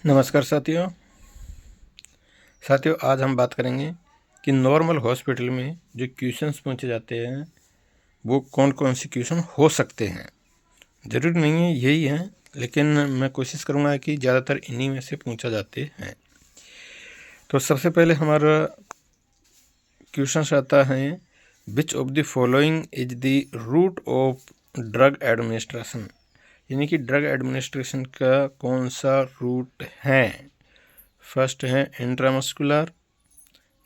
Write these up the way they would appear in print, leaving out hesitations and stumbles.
नमस्कार साथियों आज हम बात करेंगे कि नॉर्मल हॉस्पिटल में जो क्वेश्चंस पूछे जाते हैं वो कौन कौन से क्वेश्चन हो सकते हैं। ज़रूरी नहीं है यही हैं, लेकिन मैं कोशिश करूँगा कि ज़्यादातर इन्हीं में से पूछा जाते हैं। तो सबसे पहले हमारा क्वेश्चन आता है, which of the following is the route of drug administration, यानी कि ड्रग एडमिनिस्ट्रेशन का कौन सा रूट है। फर्स्ट है इंट्रामस्कुलर,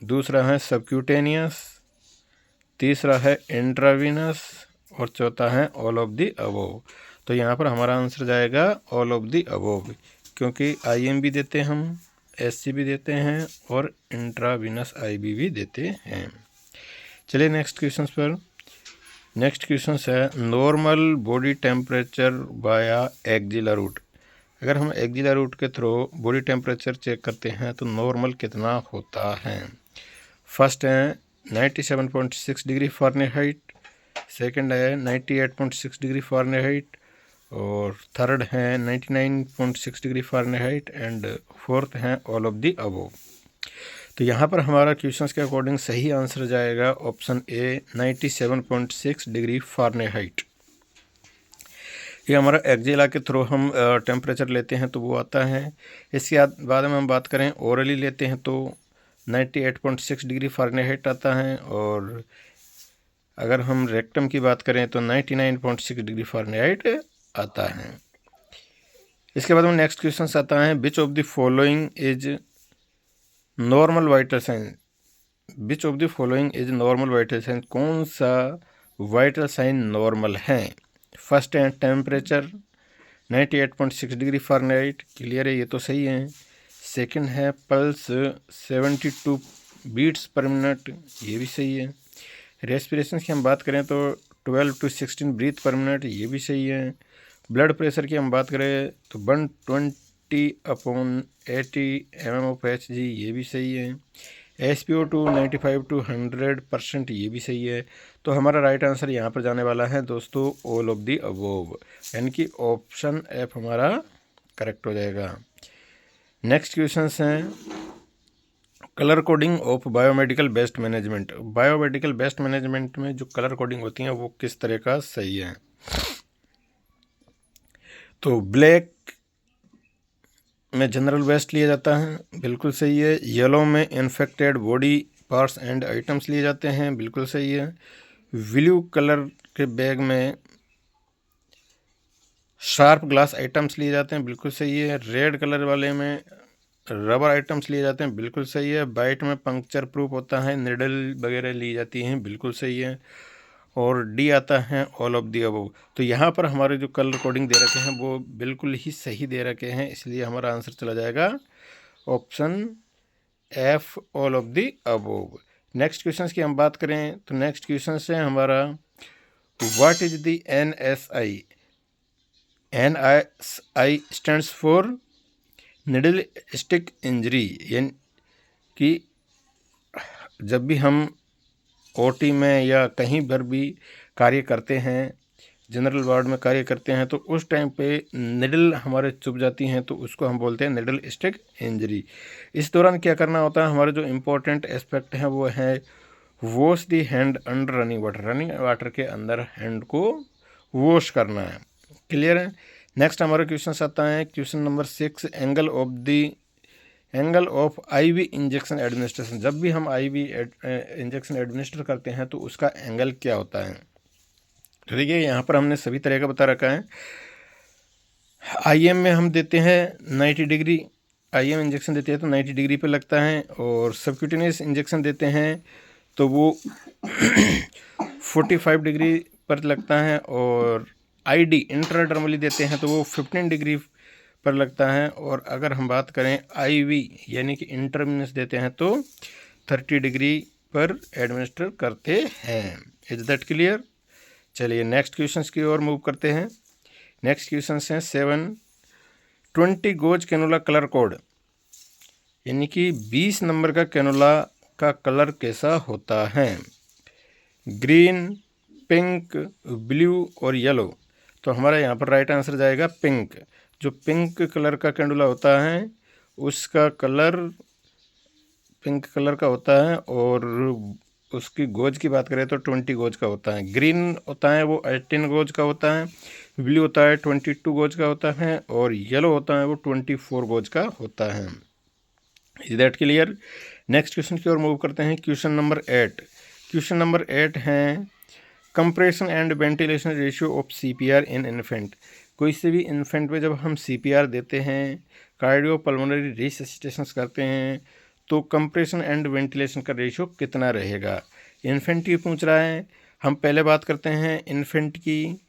दूसरा है सबक्यूटेनियस, तीसरा है इंट्रावीनस और चौथा है ऑल ऑफ द अबोव। तो यहाँ पर हमारा आंसर जाएगा ऑल ऑफ द अबोव, क्योंकि आईएम भी देते हैं हम, एससी भी देते हैं और इंट्रावीनस आईवी भी देते हैं। चलिए नेक्स्ट क्वेश्चन पर। नेक्स्ट क्वेश्चन है, नॉर्मल बॉडी टेम्परेचर बाया एक्जिला रूट। अगर हम एक्जिला रूट के थ्रू बॉडी टेम्परेचर चेक करते हैं तो नॉर्मल कितना होता है। फर्स्ट है 97.6 डिग्री फ़ारेनहाइट, सेकंड है 98.6 डिग्री फ़ारेनहाइट और थर्ड है 99.6 डिग्री फ़ारेनहाइट एंड फोर्थ है ऑल ऑफ द अबोव। तो यहाँ पर हमारा क्वेश्चंस के अकॉर्डिंग सही आंसर जाएगा ऑप्शन ए 97.6 डिग्री फ़ारेनहाइट। ये हमारा एक्जिला के थ्रू हम टेम्परेचर लेते हैं तो वो आता है। इसके बाद में हम बात करें ओरली लेते हैं तो 98.6 डिग्री फ़ारेनहाइट आता है, और अगर हम रेक्टम की बात करें तो 99.6 डिग्री फ़ारेनहाइट आता है। इसके बाद में नेक्स्ट क्वेश्चन आता है, which of the following is normal vital sign. Which of the following is normal vital sign, कौन सा वाइटल साइन नॉर्मल है। फर्स्ट है टेम्परेचर 98.6 डिग्री फ़ारेनहाइट, क्लियर है, ये तो सही है। सेकंड है पल्स 72 बीट्स पर मिनट, ये भी सही है। रेस्पिरेशन की हम बात करें तो 12 to 16 ब्रीथ पर मिनट, ये भी सही है। ब्लड प्रेशर की हम बात करें तो 120/80 mmHg, ये भी सही है। SpO2 95 to 100%, ये भी सही है। तो हमारा राइट आंसर यहाँ पर जाने वाला है दोस्तों ऑल ऑफ दी अबोव, यानी कि ऑप्शन एफ हमारा करेक्ट हो जाएगा। नेक्स्ट क्वेश्चन हैं, colour coding of biomedical best management. Biomedical best management में जो कलर कोडिंग होती है वो किस तरह का सही है। तो ब्लैक में जनरल वेस्ट लिया जाता है, बिल्कुल सही है। येलो में infected body parts and items लिए जाते हैं, बिल्कुल सही है। ब्लू कलर के बैग में शार्प ग्लास आइटम्स लिए जाते हैं, बिल्कुल सही है। रेड कलर वाले में रबर आइटम्स लिए जाते हैं, बिल्कुल सही है। वाइट में पंक्चर प्रूफ होता है, निडल वगैरह ली जाती हैं, बिल्कुल सही है। और डी आता है ऑल ऑफ दी अबव। तो यहाँ पर हमारे जो कलर कोडिंग दे रखे हैं वो बिल्कुल ही सही दे रखे हैं, इसलिए हमारा आंसर चला जाएगा option F all of the above. Next question की हम बात करें तो नेक्स्ट क्वेश्चन है हमारा, what is the NSI। NSI stands for needle stick injury, यानी कि जब भी हम ओटी में या कहीं पर भी कार्य करते हैं, जनरल वार्ड में कार्य करते हैं, तो उस टाइम पे निडल हमारे चुभ जाती हैं तो उसको हम बोलते हैं निडल स्टिक इंजरी। इस दौरान क्या करना होता है, हमारे जो इम्पोर्टेंट एस्पेक्ट हैं वो है वॉश दी hand under running water. Running water के अंदर हैंड को वॉश करना है, क्लियर है। नेक्स्ट हमारा क्वेश्चन आता है question number 6, angle of IV injection administration. जब भी हम आईवी इंजेक्शन एडमिनिस्टर करते हैं तो उसका एंगल क्या होता है। तो देखिए यहाँ पर हमने सभी तरह का बता रखा है। आईएम में हम देते हैं 90 डिग्री, आईएम इंजेक्शन देते हैं तो 90 डिग्री पे लगता है, और सबक्यूटेनियस इंजेक्शन देते हैं तो वो 45 डिग्री पर लगता है, और आईडी इंट्राडर्मली देते हैं तो वो 15 डिग्री पर लगता है, और अगर हम बात करें आईवी यानी कि इंटरमिनस देते हैं तो 30 डिग्री पर एडमिनिस्टर करते हैं। Is that clear. चलिए नेक्स्ट क्वेश्चन की ओर मूव करते हैं। नेक्स्ट क्वेश्चन हैं 7, 20 गोज कैनोला कलर कोड, यानी कि 20 नंबर का कैनोला का कलर कैसा होता है। ग्रीन, पिंक, ब्लू और येलो। तो हमारा यहाँ पर राइट आंसर जाएगा पिंक। जो पिंक कलर का कैंडुला होता है उसका कलर पिंक कलर का होता है और उसकी गोज की बात करें तो 20 गोज का होता है। ग्रीन होता है वो 18 गोज का होता है, ब्लू होता है 22 गोज का होता है और येलो होता है वो 24 गोज का होता है। Is that clear? Next question की ओर मूव करते हैं। Question number 8। क्वेश्चन नंबर 8 है compression and ventilation ratio of CPR in infant. कोई से भी इन्फेंट में जब हम CPR देते हैं, कार्डियोपल्मोनरी रिससिटेशन करते हैं, तो कंप्रेशन एंड वेंटिलेशन का रेशियो कितना रहेगा? इन्फेंट की पूछ रहा है। हम पहले बात करते हैं इन्फेंट की।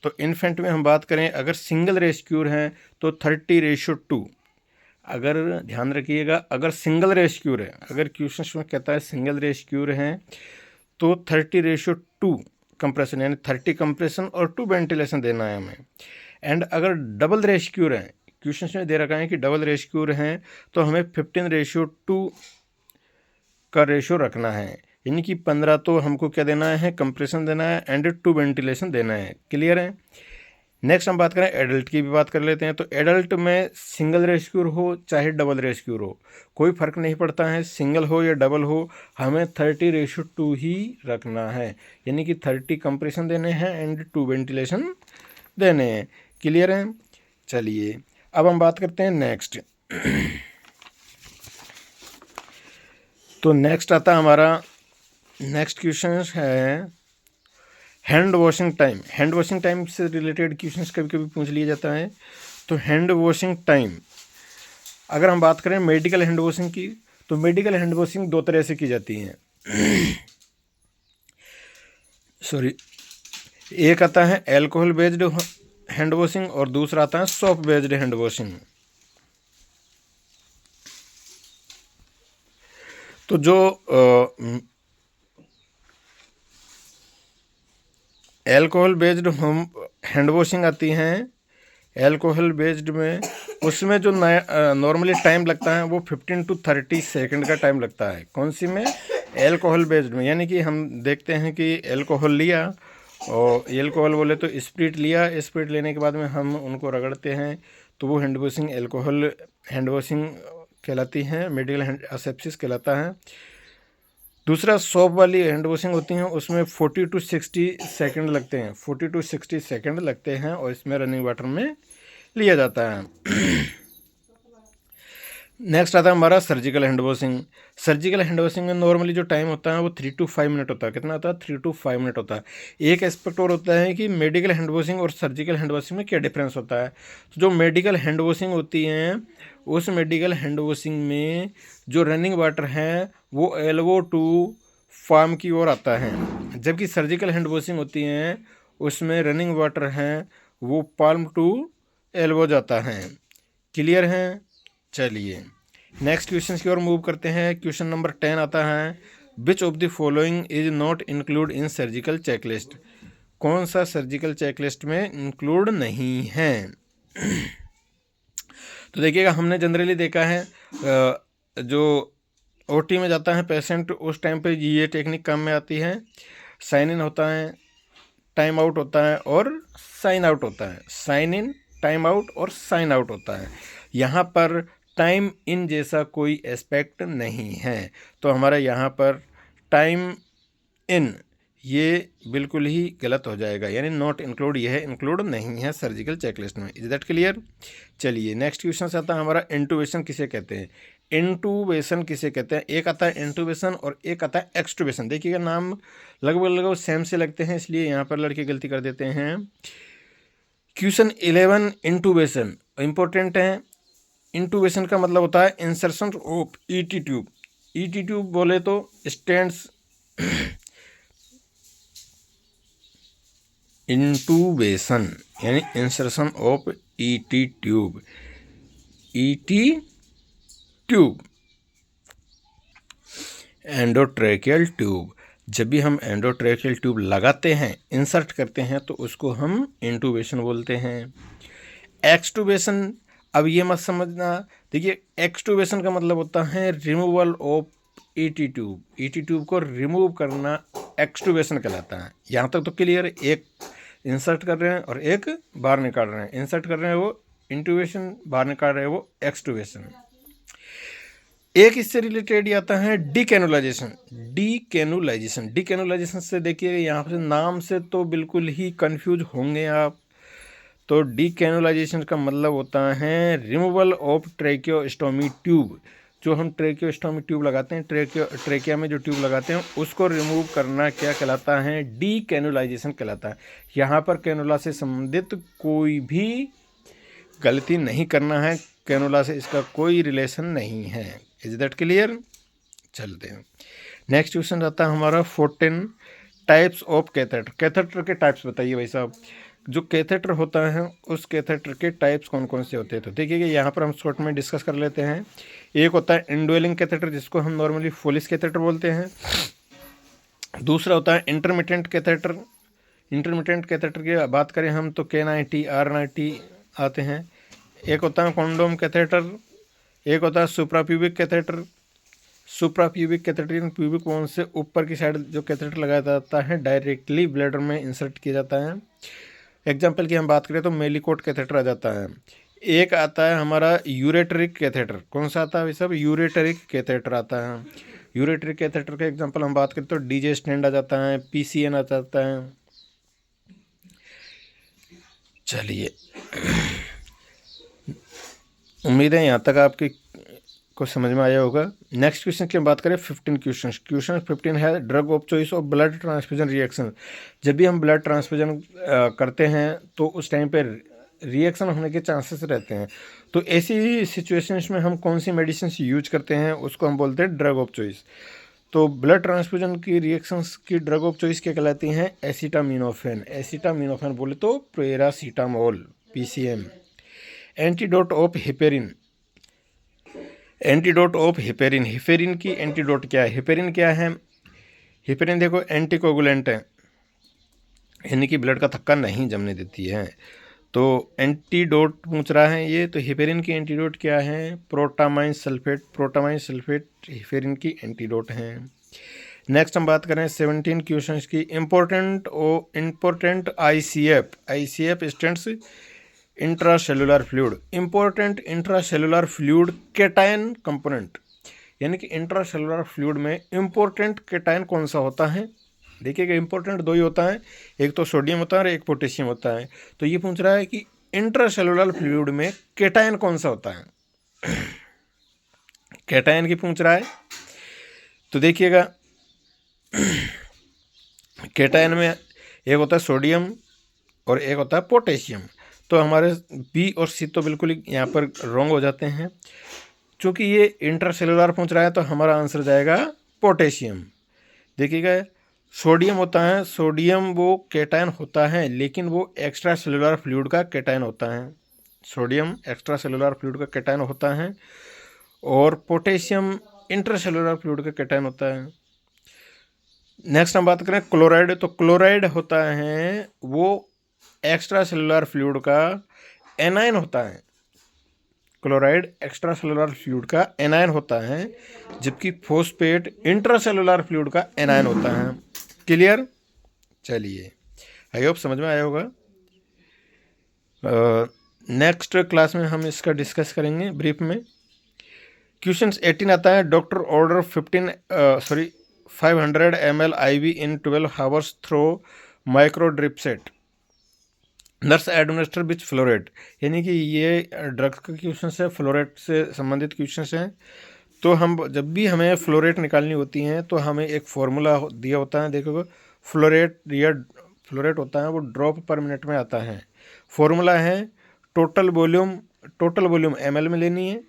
तो इन्फेंट में हम बात करें अगर सिंगल रेस्क्यूर हैं तो 30:2। अगर ध्यान रखिएगा, अगर सिंगल रेस्क्यूर है, अगर क्वेश्चन में कहता है सिंगल रेस्क्यूर हैं तो 30:2 कंप्रेशन, यानी 30 कंप्रेशन और 2 वेंटिलेशन देना है हमें। एंड अगर डबल रेस्क्यूर हैं, क्वेश्चन में दे रखा है कि डबल रेस्क्यूर हैं तो हमें 15:2 का रेशियो रखना है, यानी कि 15 तो हमको क्या देना है, कंप्रेशन देना है एंड 2 वेंटिलेशन देना है। क्लियर है? नेक्स्ट हम बात करें एडल्ट की भी बात कर लेते हैं। तो एडल्ट में सिंगल रेस्क्यूर हो चाहे डबल रेस्क्यूर हो, कोई फ़र्क नहीं पड़ता है, सिंगल हो या डबल हो, हमें 30:2 ही रखना है, यानी कि 30 कंप्रेशन देने हैं एंड 2 वेंटिलेशन देने हैं। क्लियर है? चलिए अब हम बात करते हैं नेक्स्ट। तो नेक्स्ट आता हमारा, नेक्स्ट क्वेश्चन है hand washing time. Hand washing time से रिलेटेड क्वेश्चंस कभी कभी पूछ लिया जाता है। तो हैंड वॉशिंग टाइम, अगर हम बात करें मेडिकल हैंड वॉशिंग की, तो मेडिकल हैंड वॉशिंग 2 तरह से की जाती है। सॉरी, एक आता है एल्कोहल बेस्ड हैंड वॉशिंग और दूसरा आता है सोप बेस्ड हैंड वॉशिंग। तो जो एल्कोहल बेस्ड हम हैंड वॉशिंग आती हैं, एल्कोहल बेस्ड में उसमें जो नॉर्मली टाइम लगता है वो 15 to 30 सेकंड का टाइम लगता है। कौन सी में? एल्कोहल बेस्ड में। यानी कि हम देखते हैं कि एल्कोहल लिया, और एल्कोहल बोले तो स्पिरिट लिया, स्पिरिट लेने के बाद में हम उनको रगड़ते हैं, तो वो hand washing alcohol hand washing कहलाती है, मेडिकल हैंड असेप्सिस कहलाता है। दूसरा सोप वाली हैंड वॉशिंग होती हैं, उसमें 40 to 60 सेकंड लगते हैं, 40 to 60 सेकंड लगते हैं और इसमें रनिंग वाटर में लिया जाता है। नेक्स्ट आता है हमारा surgical hand washing. Surgical hand washing में नॉर्मली जो टाइम होता है वो 3 to 5 मिनट होता है। कितना होता है? 3 to 5 मिनट होता है। एक एस्पेक्ट और होता है कि मेडिकल हैंड वॉशिंग और सर्जिकल हैंड वॉशिंग में क्या डिफरेंस होता है। तो जो मेडिकल हैंड वॉशिंग होती हैं, उस मेडिकल हैंड वॉशिंग में जो रनिंग वाटर है वो एल्बो टू फार्म की ओर आता है, जबकि सर्जिकल हैंड वॉशिंग होती हैं उसमें रनिंग वाटर हैं वो पाल्म टू एल्बो जाता है। क्लियर है? चलिए नेक्स्ट क्वेश्चन की ओर मूव करते हैं। क्वेश्चन नंबर 10 आता है which of the following is not include in surgical checklist. कौन सा सर्जिकल चेकलिस्ट में इंक्लूड नहीं है? तो देखिएगा, हमने जनरली देखा है जो OT में जाता है पेशेंट, उस टाइम पे ये टेक्निक काम में आती है। साइन इन होता है, टाइम आउट होता है और साइन आउट होता है। साइन इन, टाइम आउट और साइन आउट होता है। यहाँ पर टाइम इन जैसा कोई एस्पेक्ट नहीं है, तो हमारा यहाँ पर टाइम इन ये बिल्कुल ही गलत हो जाएगा, यानी नॉट इंक्लूड, यह इंक्लूड नहीं है सर्जिकल चेकलिस्ट में। Is that clear? चलिए नेक्स्ट क्वेश्चन से आता है हमारा इंटूबेशन किसे कहते हैं। इंटूबेशन किसे कहते हैं? एक आता है इंटूबेशन और एक आता है एक्सटूबेशन। देखिएगा, नाम लगभग सेम से लगते हैं, इसलिए यहाँ पर लड़के गलती कर देते हैं। क्वेश्चन 11 इंटूबेशन इंपॉर्टेंट है। इंटूबेशन का मतलब होता है insertion of ET tube. ET tube बोले तो स्टेंट्स, इंटूबेशन यानी insertion of ET tube. ET tube, endotracheal tube. जब भी हम एंडोट्रेकियल ट्यूब लगाते हैं, इंसर्ट करते हैं, तो उसको हम इंटूबेशन बोलते हैं। एक्सटूबेशन, अब ये मत समझना, देखिए एक्सटूबेशन का मतलब होता है removal of ET tube. ET tube को रिमूव करना एक्सटूबेशन कहलाता है। यहाँ तक तो क्लियर? एक इंसर्ट कर रहे हैं और एक बाहर निकाल रहे हैं। इंसर्ट कर रहे हैं वो इंटूबेशन, बाहर निकाल रहे हैं वो एक्सटूबेशन। एक इससे रिलेटेड ही आता है डीकैनुलाइजेशन। डीकैनुलाइजेशन से देखिए यहाँ से नाम से तो बिल्कुल ही कंफ्यूज होंगे आप। तो डीकैनुलाइजेशन का मतलब होता है रिमूवल ऑफ ट्रेकियोस्टोमी ट्यूब। जो हम ट्रेकियोस्टोमी ट्यूब लगाते हैं, ट्रेकिया में जो ट्यूब लगाते हैं उसको रिमूव करना क्या कहलाता है? डीकैनुलाइजेशन कहलाता है। यहाँ पर कैनुला से संबंधित कोई भी गलती नहीं करना है, कैनुला से इसका कोई रिलेशन नहीं है। Is that clear? चलते हैं नेक्स्ट क्वेश्चन आता है हमारा 14 टाइप्स ऑफ कैथेटर। कैथेटर के टाइप्स बताइए भाई साहब। जो कैथेटर होता है उस कैथेटर के टाइप्स कौन कौन से होते हैं? तो देखिए यहाँ पर हम शॉर्ट में डिस्कस कर लेते हैं। एक होता है इंडवेलिंग कैथेटर, जिसको हम नॉर्मली फोलिस कैथेटर बोलते हैं। दूसरा होता है इंटरमिटेंट कैथेटर। इंटरमिटेंट कैथेटर की बात करें हम तो K90, R90 आते हैं। एक होता है कॉन्डोम कैथेटर। एक होता है suprapubic catheter. Suprapubic catheter pubic bone से ऊपर की साइड जो कैथेटर लगाया जाता है डायरेक्टली ब्लैडर में इंसर्ट किया जाता है। एग्जाम्पल की हम बात करें तो मेलिकोट कैथेटर आ जाता है। एक आता है हमारा यूरेटरिक कैथेटर। कौन सा आता है सब? यूरेटरिक कैथेटर आता है। यूरेटरिक कैथेटर का एग्जाम्पल हम बात करें तो डीजे स्टैंड आ जाता है, PCN आ जाता है। चलिए उम्मीद है यहाँ तक आपके को समझ में आया होगा। नेक्स्ट क्वेश्चन की हम बात करें 15 क्वेश्चन 15 है drug of choice of blood transfusion reaction. जब भी हम ब्लड ट्रांसफ्यूजन करते हैं तो उस टाइम पे रिएक्शन होने के चांसेस रहते हैं। तो ऐसी सिचुएशंस में हम कौन सी मेडिसिन यूज करते हैं उसको हम बोलते हैं ड्रग ऑफ चॉइस। तो ब्लड ट्रांसफ्यूजन की रिएक्शंस की ड्रग ऑफ चॉइस क्या कहलाती हैं? एसिटामिनोफेन। एसिटामिनोफेन बोले तो paracetamol, PCM। Antidote of heparin. Antidote of heparin. Heparin की एंटीडोट क्या है? हिपेरिन क्या है? हिपेरिन देखो एंटीकोगुलेंट है, यानी कि ब्लड का थक्का नहीं जमने देती है। तो एंटीडोट पूछ रहा है ये, तो हिपेरिन की एंटीडोट क्या है? Protamine sulphate. Protamine sulphate heparin की एंटीडोट है। नेक्स्ट हम बात करें 17 क्वेश्चंस की। Important ICF stands intracellular fluid. Important intracellular fluid cation component, यानी कि इंट्रासेलुलर फ्लूइड में इंपॉर्टेंट कैटायन कौन सा होता है? देखिएगा इंपॉर्टेंट दो ही होता है, एक तो सोडियम होता है और एक पोटेशियम होता है। तो ये पूछ रहा है कि इंट्रासेलुलर फ्लूइड में कैटायन कौन सा होता है? कैटायन की पूछ रहा है। तो देखिएगा कैटायन में एक होता है सोडियम और एक होता है पोटेशियम। तो हमारे B और C तो बिल्कुल ही यहाँ पर रॉन्ग हो जाते हैं। चूँकि ये इंट्रासेलुलर पूछ रहा है तो हमारा आंसर जाएगा पोटेशियम। देखिएगा सोडियम होता है, सोडियम वो कैटायन होता है लेकिन वो एक्स्ट्रा सेलुलर फ्लूइड का कैटायन होता है। सोडियम एक्स्ट्रा सेलुलर फ्लूइड का कैटायन होता है और पोटेशियम इंट्रासेलुलर फ्लूइड का कैटायन होता है। नेक्स्ट हम बात करें क्लोराइड। तो क्लोराइड होता है वो एक्स्ट्रा सेलुलर फ्लूइड का एनायन होता है। क्लोराइड एक्स्ट्रा सेलुलर फ्लूइड का एनायन होता है, जबकि फॉस्फेट इंट्रासेलुलर फ्लूइड का एनायन होता है। क्लियर? चलिए आई होप समझ में आया होगा। नेक्स्ट क्लास में हम इसका डिस्कस करेंगे ब्रीफ में। क्वेश्चन 18 आता है doctor order 500 ml IV in 12 hours through micro drip set. Nurse administer which flow, यानी कि ये ड्रग्स का क्वेश्चन है, फ्लोरेट से संबंधित क्वेश्चन हैं। तो हम जब भी हमें फ्लोरेट निकालनी होती हैं तो हमें एक फार्मूला दिया होता है। देखो फ्लोरेट होता है वो ड्रॉप पर मिनट में आता है। फॉर्मूला है टोटल वॉल्यूम ml में लेनी है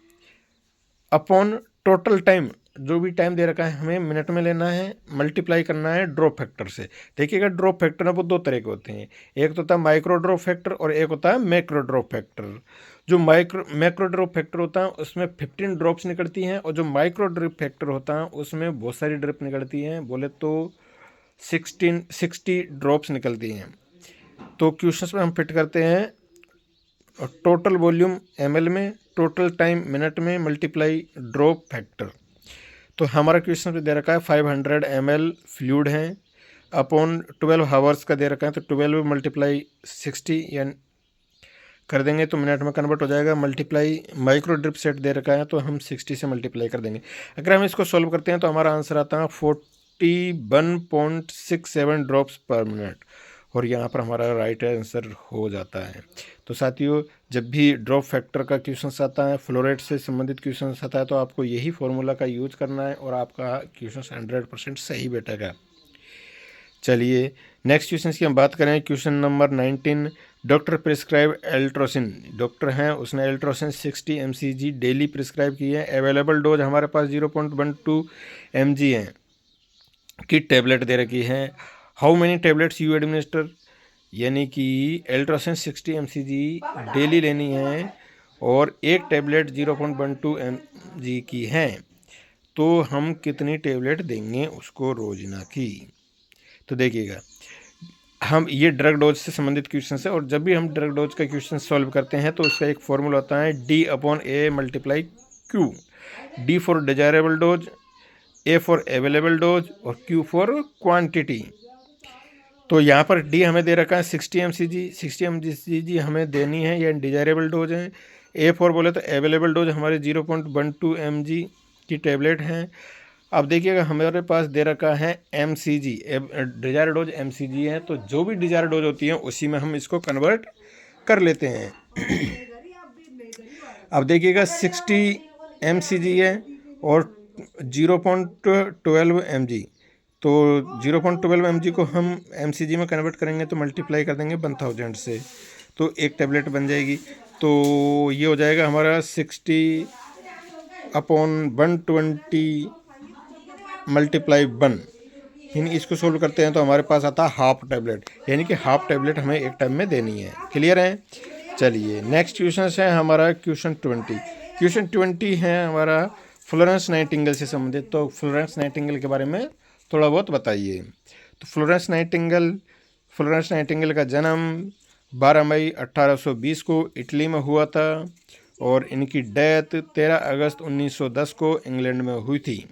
अपॉन टोटल टाइम, जो भी टाइम दे रखा है हमें मिनट में लेना है, मल्टीप्लाई करना है ड्रॉप फैक्टर से। देखिएगा ड्रॉप फैक्टर है वो दो तरह के होते हैं, एक तो होता है माइक्रो ड्रॉप फैक्टर और एक होता है मैक्रो ड्रॉप फैक्टर। जो मैक्रो ड्रॉप फैक्टर होता है उसमें 15 ड्रॉप्स निकलती हैं और जो माइक्रो ड्रिप फैक्टर होता है उसमें बहुत सारी ड्रिप निकलती हैं, बोले तो 60 ड्रॉप्स निकलती हैं। तो क्वेश्चन में हम फिट करते हैं टोटल वॉल्यूम ml में, टोटल टाइम मिनट में, मल्टीप्लाई ड्रॉप फैक्टर। तो हमारा क्वेश्चन पे दे रखा है 500 ml फ्लूइड है अपॉन 12 आवर्स का दे रखा है, तो 12 मल्टीप्लाई 60 यानी कर देंगे तो मिनट में कन्वर्ट हो जाएगा। मल्टीप्लाई माइक्रो ड्रिप सेट दे रखा है तो हम 60 से मल्टीप्लाई कर देंगे। अगर हम इसको सॉल्व करते हैं तो हमारा आंसर आता है 41.67 ड्रॉप्स पर मिनट, और यहाँ पर हमारा राइट आंसर हो जाता है। तो साथियों, जब भी ड्रॉप फैक्टर का क्वेश्चन आता है, फ्लो रेट से संबंधित क्वेश्चन आता है, तो आपको यही फॉर्मूला का यूज करना है और आपका क्वेश्चन 100% सही बैठेगा। चलिए नेक्स्ट क्वेश्चन की हम बात करें। Question number 19, doctor prescribe Eltroxin, doctor हैं उसने एल्ट्रोसिन 60 mcg डेली प्रिस्क्राइब की है। अवेलेबल डोज हमारे पास 0.12 mg है की टैबलेट दे रखी है। How many tablets you administer, यानी कि एल्ट्रोसिन 60 mcg डेली लेनी है और एक टैबलेट 0.12 mg की है, तो हम कितनी टैबलेट देंगे उसको रोजाना की। तो देखिएगा, हम ये ड्रग डोज से संबंधित क्वेश्चन है, और जब भी हम ड्रग डोज का क्वेश्चन सॉल्व करते हैं तो उसका एक फॉर्मूला होता है D/A multiply Q। D for desirable dose, A for available dose और Q फॉर क्वांटिटी। तो यहाँ पर D हमें दे रखा है 60 mcg हमें देनी है, ये डिजायरेबल डोज है। A फॉर बोले तो अवेलेबल डोज हमारे 0.12 mg की टैबलेट हैं। अब देखिएगा हमारे पास दे रखा है mcg, डिजायर डोज mcg है, तो जो भी डिजायर डोज होती है उसी में हम इसको कन्वर्ट कर लेते हैं। अब देखिएगा 60 mcg है और 0.12 mg, तो 0.12 mg को हम mcg में कन्वर्ट करेंगे तो मल्टीप्लाई कर देंगे 1000 से, तो एक टैबलेट बन जाएगी। तो ये हो जाएगा हमारा 60/120 मल्टीप्लाई 1, यानी इसको सोल्व करते हैं तो हमारे पास आता है हाफ टैबलेट, यानी कि हाफ टैबलेट हमें एक टाइम में देनी है। क्लियर है। चलिए नेक्स्ट क्वेश्चन है हमारा क्वेश्चन 20। क्वेश्चन 20 है हमारा फ्लोरेंस नाइटिंगेल से संबंधित। तो फ्लोरेंस नाइटिंगेल के बारे में थोड़ा बहुत बताइए। तो फ्लोरेंस नाइटिंगेल का जन्म 12 मई 1820 को इटली में हुआ था और इनकी डेथ 13 अगस्त 1910 को इंग्लैंड में हुई थी।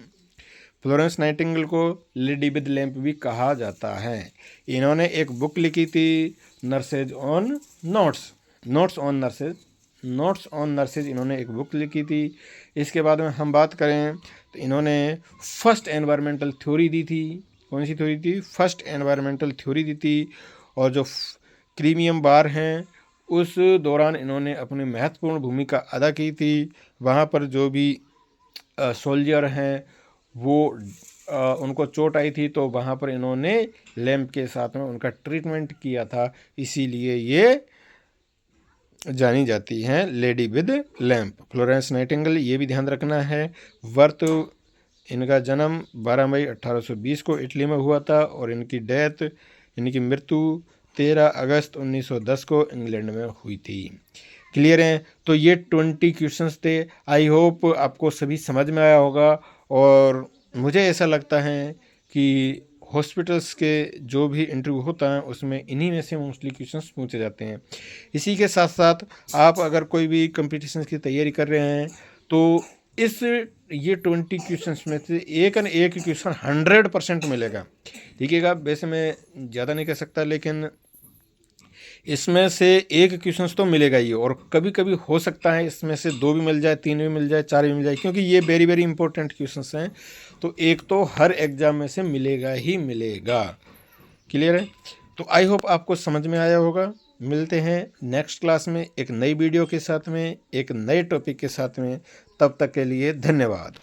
फ्लोरेंस नाइटिंगेल को लेडी विद लैम्प भी कहा जाता है। इन्होंने एक बुक लिखी थी nurses on notes on nurses, इन्होंने एक बुक लिखी थी। इसके बाद में हम बात करें तो इन्होंने फर्स्ट एनवायरमेंटल थ्योरी दी थी। कौन सी थ्योरी थी? फर्स्ट एनवायरमेंटल थ्योरी दी थी। और जो क्रीमियम वार हैं उस दौरान इन्होंने अपनी महत्वपूर्ण भूमिका अदा की थी। वहाँ पर जो भी सोल्जर हैं वो उनको चोट आई थी तो वहाँ पर इन्होंने लैंप के साथ में उनका ट्रीटमेंट किया था, इसीलिए ये जानी जाती हैं lady with lamp. Florence Nightingale, ये भी ध्यान रखना है। वर्त इनका जन्म 12 मई 1820 को इटली में हुआ था और इनकी डेथ इनकी मृत्यु 13 अगस्त 1910 को इंग्लैंड में हुई थी। क्लियर है। तो ये 20 क्वेश्चंस थे। आई होप आपको सभी समझ में आया होगा और मुझे ऐसा लगता है कि हॉस्पिटल्स के जो भी इंटरव्यू होता है उसमें इन्हीं में से मोस्टली क्वेश्चंस पूछे जाते हैं। इसी के साथ साथ आप अगर कोई भी कंपटीशन की तैयारी कर रहे हैं तो ये 20 क्वेश्चंस में से एक न एक क्वेश्चन 100% मिलेगा। देखिएगा, वैसे मैं ज़्यादा नहीं कह सकता लेकिन इसमें से एक क्वेश्चन तो मिलेगा ही, और कभी कभी हो सकता है इसमें से 2 भी मिल जाए, 3 भी मिल जाए, 4 भी मिल जाए, क्योंकि ये वेरी वेरी इंपॉर्टेंट क्वेश्चंस हैं। तो एक तो हर एग्जाम में से मिलेगा ही मिलेगा। क्लियर है। तो आई होप आपको समझ में आया होगा। मिलते हैं नेक्स्ट क्लास में एक नई वीडियो के साथ में, एक नए टॉपिक के साथ में। तब तक के लिए धन्यवाद।